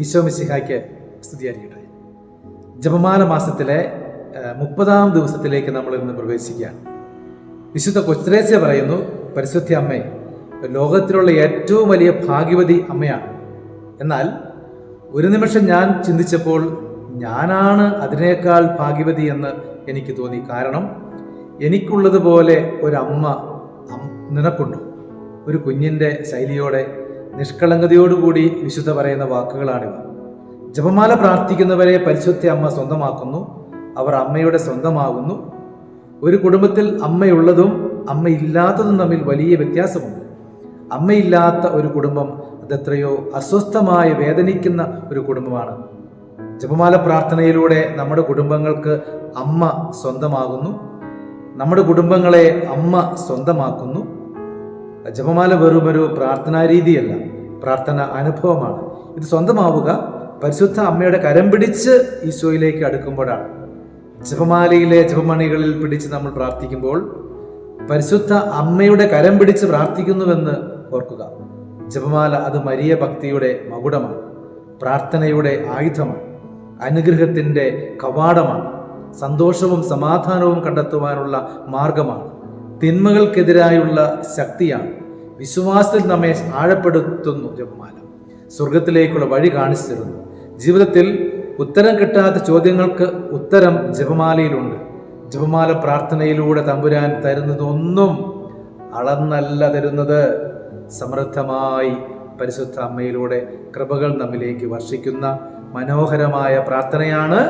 ഈശോ മിശിഹായ്ക്ക് സ്തുതിയായിരിക്കട്ടെ. ജപമാല മാസത്തിലെ 30-ാം ദിവസത്തിലേക്ക് നമ്മൾ ഇന്ന് പ്രവേശിക്കുകയാണ്. വിശുദ്ധ കൊച്ചുത്രേസ്യ പറയുന്നു, പരിശുദ്ധ അമ്മേ ലോകത്തിലുള്ള ഏറ്റവും വലിയ ഭാഗ്യവതി അമ്മയാണ്. എന്നാൽ ഒരു നിമിഷം ഞാൻ ചിന്തിച്ചപ്പോൾ ഞാനാണ് അതിനേക്കാൾ ഭാഗ്യവതി എന്ന് എനിക്ക് തോന്നി. കാരണം എനിക്കുള്ളതുപോലെ ഒരമ്മ നിനക്കുണ്ടോ? ഒരു കുഞ്ഞിൻ്റെ ശൈലിയോടെ നിഷ്കളങ്കതയോടുകൂടി വിശുദ്ധ പറയുന്ന വാക്കുകളാണിവ. ജപമാല പ്രാർത്ഥിക്കുന്നവരെ പരിശുദ്ധ അമ്മ സ്വന്തമാക്കുന്നു. അവർ അമ്മയുടെ സ്വന്തമാകുന്നു. ഒരു കുടുംബത്തിൽ അമ്മയുള്ളതും അമ്മയില്ലാത്തതും തമ്മിൽ വലിയ വ്യത്യാസമുണ്ട്. അമ്മയില്ലാത്ത ഒരു കുടുംബം അതെത്രയോ അസ്വസ്ഥമായ വേദനിക്കുന്ന ഒരു കുടുംബമാണ്. ജപമാല പ്രാർത്ഥനയിലൂടെ നമ്മുടെ കുടുംബങ്ങൾക്ക് അമ്മ സ്വന്തമാകുന്നു. നമ്മുടെ കുടുംബങ്ങളെ അമ്മ സ്വന്തമാക്കുന്നു. ജപമാല വെറുമൊരു പ്രാർത്ഥനാ രീതിയല്ല, പ്രാർത്ഥന അനുഭവമാണ്. ഇത് സ്വന്തമാവുക പരിശുദ്ധ അമ്മയുടെ കരം പിടിച്ച് ഈശോയിലേക്ക് അടുക്കുമ്പോഴാണ്. ജപമാലയിലെ ജപമണികളിൽ പിടിച്ച് നമ്മൾ പ്രാർത്ഥിക്കുമ്പോൾ പരിശുദ്ധ അമ്മയുടെ കരം പിടിച്ച് പ്രാർത്ഥിക്കുന്നുവെന്ന് ഓർക്കുക. ജപമാല അത് മരിയ ഭക്തിയുടെ മകുടമാണ്, പ്രാർത്ഥനയുടെ ആയുധമാണ്, അനുഗ്രഹത്തിൻ്റെ കവാടമാണ്, സന്തോഷവും സമാധാനവും കണ്ടെത്തുവാനുള്ള മാർഗമാണ്, തിന്മകൾക്കെതിരായുള്ള ശക്തിയാണ്. വിശ്വാസത്തിൽ നമ്മെ ആഴപ്പെടുത്തുന്നു ജപമാല. സ്വർഗത്തിലേക്കുള്ള വഴി കാണിച്ചു തരുന്നു. ജീവിതത്തിൽ ഉത്തരം കിട്ടാത്ത ചോദ്യങ്ങൾക്ക് ഉത്തരം ജപമാലയിലുണ്ട്. ജപമാല പ്രാർത്ഥനയിലൂടെ തമ്പുരാൻ തരുന്നതൊന്നും അളന്നല്ല തരുന്നത്. സമൃദ്ധമായി പരിശുദ്ധ അമ്മയിലൂടെ കൃപകൾ നമ്മിലേക്ക് വർഷിക്കുന്ന മനോഹരമായ പ്രാർത്ഥനയാണ്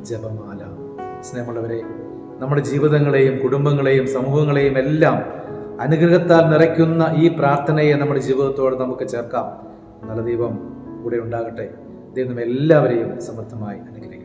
ജപമാല. സ്നേഹമുള്ളവരെ, നമ്മുടെ ജീവിതങ്ങളെയും കുടുംബങ്ങളെയും സമൂഹങ്ങളെയും എല്ലാം അനുഗ്രഹത്താൽ നിറയ്ക്കുന്ന ഈ പ്രാർത്ഥനയെ നമ്മുടെ ജീവിതത്തോട് നമുക്ക് ചേർക്കാം. നല്ല ദൈവം കൂടെ ഉണ്ടാകട്ടെ. ദൈവം എല്ലാവരെയും സമൃദ്ധമായി അനുഗ്രഹിക്കട്ടെ.